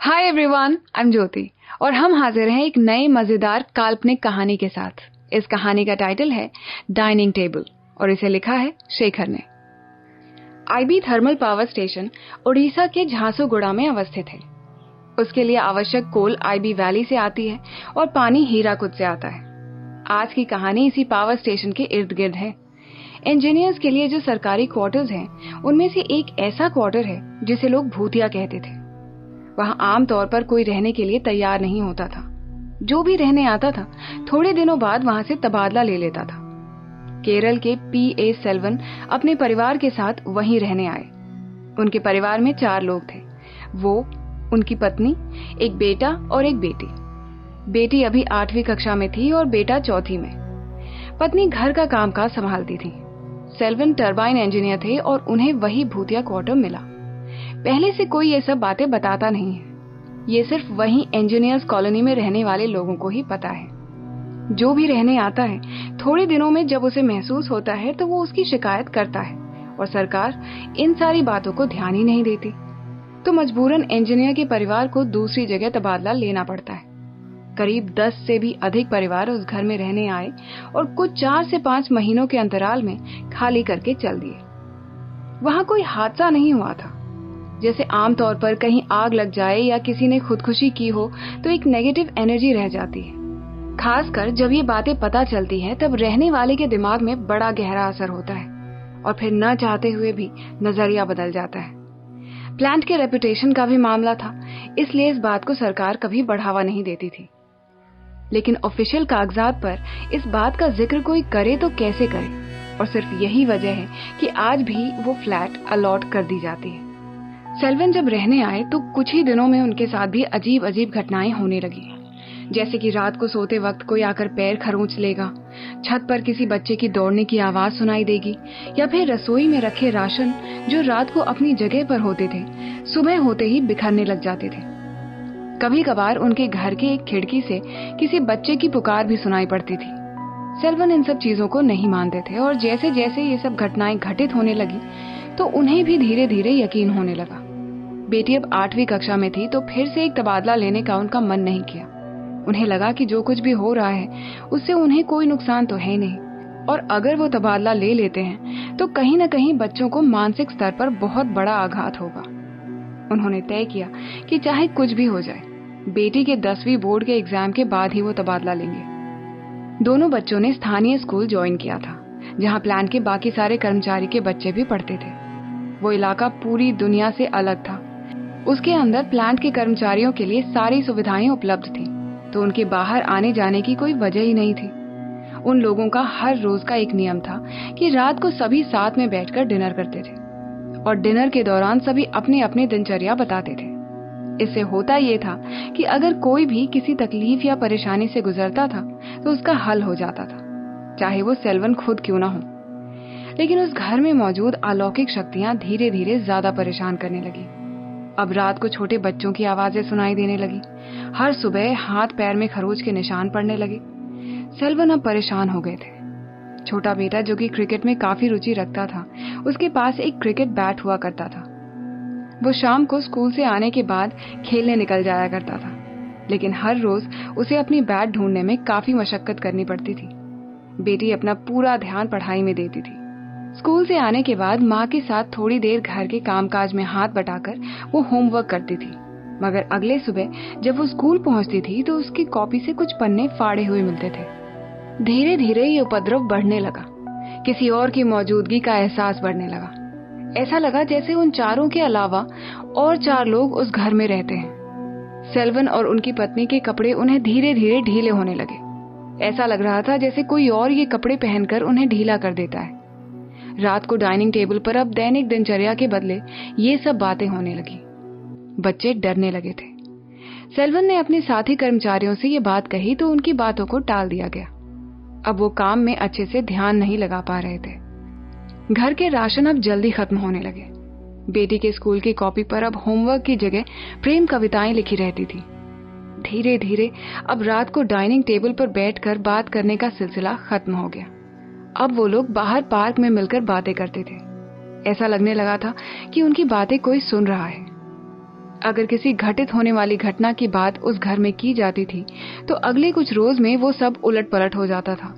Hi everyone, I am ज्योति और हम हाजिर हैं एक नई मजेदार काल्पनिक कहानी के साथ। इस कहानी का टाइटल है डाइनिंग टेबल और इसे लिखा है शेखर ने। IB thermal power station Odisha के झारसुगुड़ा में अवस्थित है। उसके लिए आवश्यक कोल आईबी वैली से आती है और पानी हीराकुद से आता है। आज की कहानी इसी पावर स्टेशन के इर्द गिर्द है। इंजीनियर्स के लिए जो सरकारी क्वार्टर्स हैं, उनमें से एक ऐसा क्वार्टर है जिसे लोग भूतिया कहते थे। वहां आमतौर पर कोई रहने के लिए तैयार नहीं होता था। जो भी रहने आता था थोड़े दिनों बाद वहां से तबादला ले लेता था। केरल के पी.ए. सेल्वन अपने परिवार के साथ वहीं रहने आए। उनके परिवार में 4 लोग थे। वो, उनकी पत्नी, एक बेटा और एक बेटी। बेटी अभी 8वीं कक्षा में थी और बेटा 4थी में। पत्नी घर का कामकाज संभालती थी। सेल्वन टरबाइन इंजीनियर थे और उन्हें वही भूतिया क्वार्टर मिला। पहले से कोई ये सब बातें बताता नहीं है। ये सिर्फ वही इंजीनियर्स कॉलोनी में रहने वाले लोगों को ही पता है। जो भी रहने आता है, थोड़े दिनों में जब उसे महसूस होता है तो वो उसकी शिकायत करता है और सरकार इन सारी बातों को ध्यान ही नहीं देती। तो मजबूरन इंजीनियर के परिवार को दूसरी जगह तबादला लेना पड़ता है। करीब 10 से भी अधिक परिवार उस घर में रहने आए और कुछ 4 से 5 महीनों के अंतराल में खाली करके चल दिए। वहां कोई हादसा नहीं हुआ था। जैसे आमतौर पर कहीं आग लग जाए या किसी ने खुदकुशी की हो तो एक नेगेटिव एनर्जी रह जाती है। खासकर जब ये बातें पता चलती हैं, तब रहने वाले के दिमाग में बड़ा गहरा असर होता है और फिर न चाहते हुए भी नजरिया बदल जाता है। प्लांट के रेपुटेशन का भी मामला था, इसलिए इस बात को सरकार कभी बढ़ावा नहीं देती थी। लेकिन ऑफिशियल कागजात पर इस बात का जिक्र कोई करे तो कैसे करे, और सिर्फ यही वजह है कि आज भी वो फ्लैट अलॉट कर दी जाती है। सेल्वन जब रहने आए तो कुछ ही दिनों में उनके साथ भी अजीब अजीब घटनाएं होने लगी। जैसे कि रात को सोते वक्त कोई आकर पैर खरोंच लेगा, छत पर किसी बच्चे की दौड़ने की आवाज सुनाई देगी, या फिर रसोई में रखे राशन जो रात को अपनी जगह पर होते थे, सुबह होते ही बिखरने लग जाते थे। कभी कभार उनके घर के एक खिड़की से किसी बच्चे की पुकार भी सुनाई पड़ती थी। सेल्वन इन सब चीजों को नहीं मानते थे और जैसे जैसे ये सब घटनाएं घटित होने लगी तो उन्हें भी धीरे धीरे यकीन होने लगा। बेटी अब 8वीं कक्षा में थी तो फिर से एक तबादला लेने का उनका मन नहीं किया। उन्हें लगा कि जो कुछ भी हो रहा है उससे उन्हें कोई नुकसान तो है नहीं, और अगर वो तबादला ले लेते हैं तो कहीं न कहीं बच्चों को मानसिक स्तर पर बहुत बड़ा आघात होगा। उन्होंने तय किया कि चाहे कुछ भी हो जाए, बेटी के 10वीं बोर्ड के एग्जाम के बाद ही वो तबादला लेंगे। दोनों बच्चों ने स्थानीय स्कूल ज्वाइन किया था, जहां प्लांट के बाकी सारे कर्मचारी के बच्चे भी पढ़ते थे। वो इलाका पूरी दुनिया से अलग था। उसके अंदर प्लांट के कर्मचारियों के लिए सारी सुविधाएं उपलब्ध थी, तो उनके बाहर आने जाने की कोई वजह ही नहीं थी। उन लोगों का हर रोज का एक नियम था कि रात को सभी साथ में बैठकर डिनर करते थे और डिनर के दौरान सभी अपने अपने दिनचर्या बताते थे। इससे होता ये था कि अगर कोई भी किसी तकलीफ या परेशानी से गुजरता था तो उसका हल हो जाता था, चाहे वो सेल्वन खुद क्यों ना हो। लेकिन उस घर में मौजूद अलौकिक शक्तियां धीरे धीरे ज्यादा परेशान करने लगी। अब रात को छोटे बच्चों की आवाजें सुनाई देने लगी। हर सुबह हाथ पैर में खरोच के निशान पड़ने लगे। सेल्वन अब परेशान हो गए थे। छोटा बेटा, जो कि क्रिकेट में काफी रुचि रखता था, उसके पास एक क्रिकेट बैट हुआ करता था। वो शाम को स्कूल से आने के बाद खेलने निकल जाया करता था, लेकिन हर रोज उसे अपनी बैट ढूंढने में काफी मशक्कत करनी पड़ती थी। बेटी अपना पूरा ध्यान पढ़ाई में देती थी। स्कूल से आने के बाद माँ के साथ थोड़ी देर घर के कामकाज में हाथ बटाकर वो होमवर्क करती थी, मगर अगले सुबह जब वो स्कूल पहुंचती थी तो उसकी कॉपी से कुछ पन्ने फाड़े हुए मिलते थे। धीरे धीरे ये उपद्रव बढ़ने लगा। किसी और की मौजूदगी का एहसास बढ़ने लगा। ऐसा लगा जैसे उन चारों के अलावा और 4 लोग उस घर में रहते हैं। सेल्वन और उनकी पत्नी के कपड़े उन्हें धीरे धीरे ढीले होने लगे। ऐसा लग रहा था जैसे कोई और ये कपड़े पहनकर उन्हें ढीला कर देता है। रात को डाइनिंग टेबल पर अब दैनिक दिनचर्या के बदले ये सब बातें होने लगी। बच्चे डरने लगे थे। सेल्वन ने अपने साथी कर्मचारियों से ये बात कही तो उनकी बातों को टाल दिया गया। अब वो काम में अच्छे से ध्यान नहीं लगा पा रहे थे। घर के राशन अब जल्दी खत्म होने लगे। बेटी के स्कूल की कॉपी पर अब होमवर्क की जगह प्रेम कविताएं लिखी रहती थी। धीरे धीरे अब रात को डाइनिंग टेबल पर बैठकर बात करने का सिलसिला खत्म हो गया। अब वो लोग बाहर पार्क में मिलकर बातें करते थे। ऐसा लगने लगा था कि उनकी बातें कोई सुन रहा है। अगर किसी घटित होने वाली घटना की बात उस घर में की जाती थी तो अगले कुछ रोज में वो सब उलट पलट हो जाता था।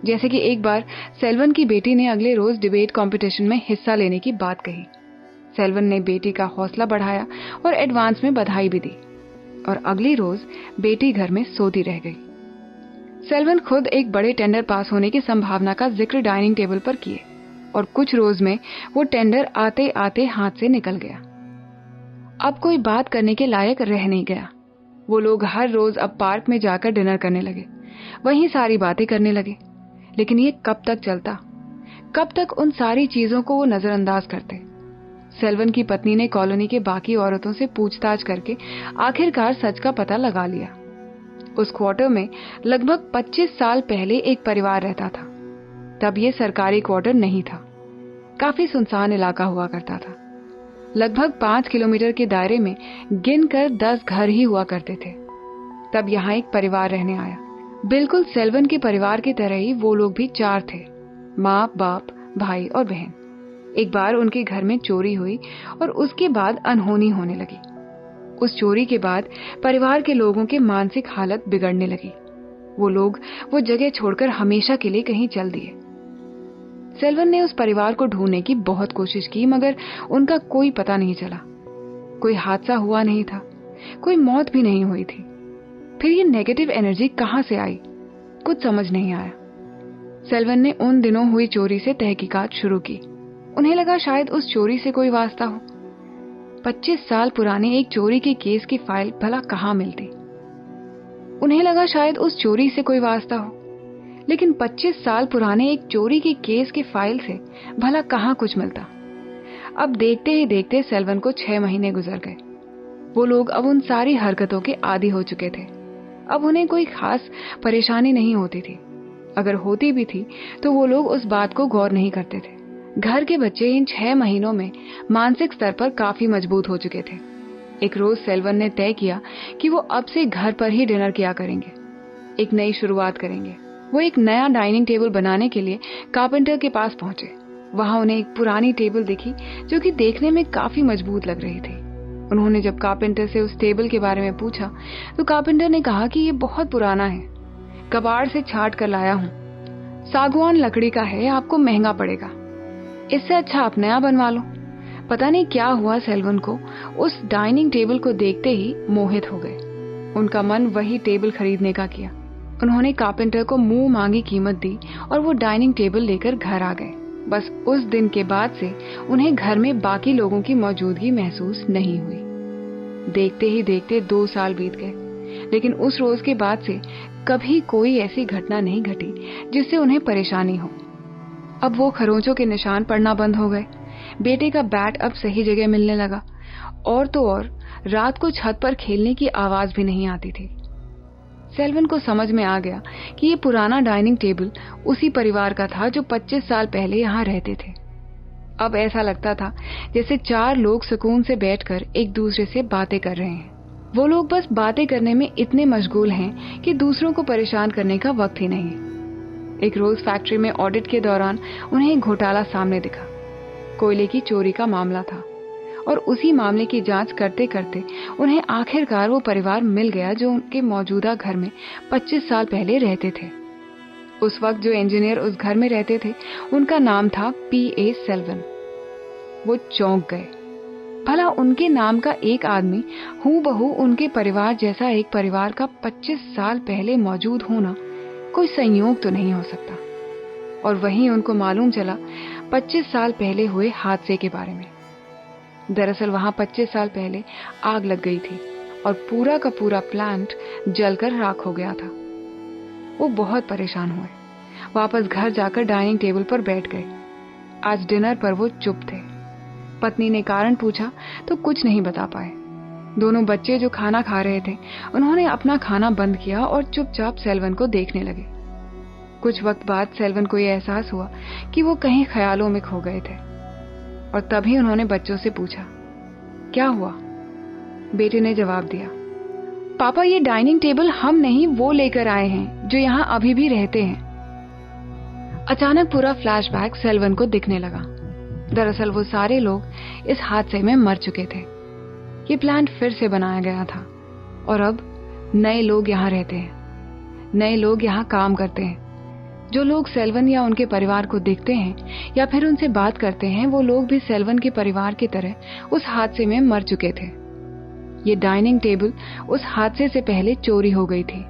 जैसे कि एक बार सेल्वन की बेटी ने अगले रोज डिबेट कंपटीशन में हिस्सा लेने की बात कही। सेल्वन ने बेटी का हौसला बढ़ाया और एडवांस में बधाई भी दी, और अगली रोज बेटी घर में सोती रह गई। सेल्वन खुद एक बड़े टेंडर पास होने की संभावना का जिक्र डाइनिंग टेबल पर किए, और कुछ रोज में वो टेंडर आते आते हाथ से निकल गया। अब कोई बात करने के लायक रह नहीं गया। वो लोग हर रोज अब पार्क में जाकर डिनर करने लगे, वहीं सारी बातें करने लगे। लेकिन ये कब तक चलता? कब तक उन सारी चीजों को वो नजरअंदाज करते? सेल्वन की पत्नी ने कॉलोनी के बाकी औरतों से पूछताछ करके आखिरकार सच का पता लगा लिया। उस क्वार्टर में लगभग 25 साल पहले एक परिवार रहता था। तब ये सरकारी क्वार्टर नहीं था, काफी सुनसान इलाका हुआ करता था। लगभग 5 किलोमीटर के दायरे में गिनकर 10 घर ही हुआ करते थे। तब यहाँ एक परिवार रहने आया। बिल्कुल सेल्वन के परिवार की तरह ही वो लोग भी 4 थे, माँ, बाप, भाई और बहन। एक बार उनके घर में चोरी हुई और उसके बाद अनहोनी होने लगी। उस चोरी के बाद परिवार के लोगों की मानसिक हालत बिगड़ने लगी। वो लोग वो जगह छोड़कर हमेशा के लिए कहीं चल दिए। सेल्वन ने उस परिवार को ढूंढने की बहुत कोशिश की, मगर उनका कोई पता नहीं चला। कोई हादसा हुआ नहीं था, कोई मौत भी नहीं हुई थी। फिर ये नेगेटिव एनर्जी कहां से आई, कुछ समझ नहीं आया। सेल्वन ने उन दिनों हुई चोरी से तहकीकात शुरू की। उन्हें लगा शायद उस चोरी से कोई वास्ता हो। 25 साल पुराने एक चोरी के केस की फाइल भला कहां मिलती? उन्हें लगा शायद उस चोरी से कोई वास्ता हो, लेकिन 25 साल पुराने एक चोरी के केस की फाइल से भला कहां कुछ मिलता? अब देखते ही देखते सेल्वन को 6 महीने गुजर गए। वो लोग अब उन सारी हरकतों के आदी हो चुके थे। अब उन्हें कोई खास परेशानी नहीं होती थी। अगर होती भी थी तो वो लोग उस बात को गौर नहीं करते थे। घर के बच्चे इन 6 महीनों में मानसिक स्तर पर काफी मजबूत हो चुके थे। एक रोज सेल्वन ने तय किया कि वो अब से घर पर ही डिनर किया करेंगे, एक नई शुरुआत करेंगे। वो एक नया डाइनिंग टेबल बनाने के लिए कारपेंटर के पास पहुंचे। वहां उन्हें एक पुरानी टेबल दिखी जो कि देखने में काफी मजबूत लग रही थी। उन्होंने जब कारपेंटर से उस टेबल के बारे में पूछा तो कारपेंटर ने कहा कि ये बहुत पुराना है, कबाड़ से छांट कर लाया हूँ, सागवान लकड़ी का है, आपको महंगा पड़ेगा, इससे अच्छा आप नया बनवा लो। पता नहीं क्या हुआ, सेल्वन को उस डाइनिंग टेबल को देखते ही मोहित हो गए। उनका मन वही टेबल खरीदने का किया। उन्होंने कारपेंटर को मुंह मांगी कीमत दी और वो डाइनिंग टेबल लेकर घर आ गए। बस उस दिन के बाद से उन्हें घर में बाकी लोगों की मौजूदगी महसूस नहीं हुई। देखते ही देखते 2 साल बीत गए, लेकिन उस रोज के बाद से कभी कोई ऐसी घटना नहीं घटी जिससे उन्हें परेशानी हो। अब वो खरोंचों के निशान पड़ना बंद हो गए। बेटे का बैट अब सही जगह मिलने लगा, और तो और रात को छत पर खेलने की आवाज भी नहीं आती थी। सेल्वन को समझ में आ गया कि ये पुराना डाइनिंग टेबल उसी परिवार का था जो 25 साल पहले यहाँ रहते थे। अब ऐसा लगता था जैसे 4 लोग सुकून से बैठकर एक दूसरे से बातें कर रहे हैं। वो लोग बस बातें करने में इतने मशगूल हैं कि दूसरों को परेशान करने का वक्त ही नहीं। एक रोज फैक्ट्री में ऑडिट के दौरान उन्हें एक घोटाला सामने दिखा। कोयले की चोरी का मामला था, और उसी मामले की जांच करते करते उन्हें आखिरकार वो परिवार मिल गया जो उनके मौजूदा घर में 25 साल पहले रहते थे। उस वक्त जो इंजीनियर उस घर में रहते थे उनका नाम था P.A. सेल्वन। वो चौंक गए। भला उनके नाम का एक आदमी हूबहू उनके परिवार जैसा एक परिवार का 25 साल पहले मौजूद होना कोई संयोग तो नहीं हो सकता। और वहीं उनको मालूम चला 25 साल पहले हुए हादसे के बारे में। दरअसल वहां 25 साल पहले आग लग गई थी और पूरा का पूरा प्लांट जलकर राख हो गया था। वो बहुत परेशान हुए। वापस घर जाकर डाइनिंग टेबल पर बैठ गए। आज डिनर पर वो चुप थे। पत्नी ने कारण पूछा तो कुछ नहीं बता पाए। दोनों बच्चे जो खाना खा रहे थे उन्होंने अपना खाना बंद किया और चुपचाप सेल्वन को देखने लगे। कुछ वक्त बाद सेल्वन को यह एहसास हुआ कि वो कहीं ख्यालों में खो गए थे, और तभी उन्होंने बच्चों से पूछा, क्या हुआ? बेटे ने जवाब दिया, पापा ये डाइनिंग टेबल हम नहीं वो लेकर आए हैं जो यहाँ अभी भी रहते हैं। अचानक पूरा फ्लैशबैक सेल्वन को दिखने लगा। दरअसल वो सारे लोग इस हादसे में मर चुके थे। ये प्लांट फिर से बनाया गया था और अब नए लोग यहाँ रहते हैं, नए लोग यहाँ काम करते हैं। जो लोग सेल्वन या उनके परिवार को देखते हैं या फिर उनसे बात करते हैं, वो लोग भी सेल्वन के परिवार की तरह उस हादसे में मर चुके थे। ये डाइनिंग टेबल उस हादसे से पहले चोरी हो गई थी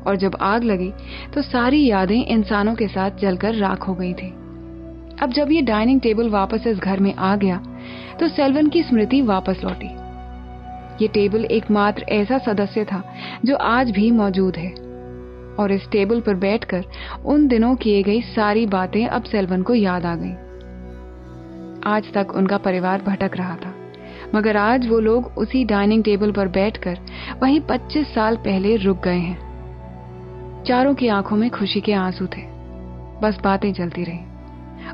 और जब आग लगी तो सारी यादें इंसानों के साथ जलकर राख हो गई थी। अब जब ये डाइनिंग टेबल वापस इस घर में आ गया तो सेल्वन की स्मृति वापस लौटी। ये टेबल एकमात्र ऐसा सदस्य था जो आज भी मौजूद है और इस टेबल पर बैठकर उन दिनों किए गई सारी बातें अब सेल्वन को याद आ गईं। आज तक उनका परिवार भटक रहा था, मगर आज वो लोग उसी डाइनिंग टेबल पर बैठकर वहीं 25 साल पहले रुक गए हैं। चारों की आंखों में खुशी के आंसू थे, बस बातें चलती रही।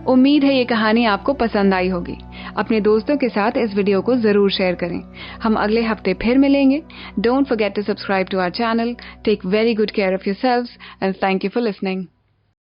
उम्मीद है ये कहानी आपको पसंद आई होगी। अपने दोस्तों के साथ इस वीडियो को जरूर शेयर करें। हम अगले हफ्ते फिर मिलेंगे। Don't forget to subscribe to our channel. Take very good care of yourselves and thank you for listening.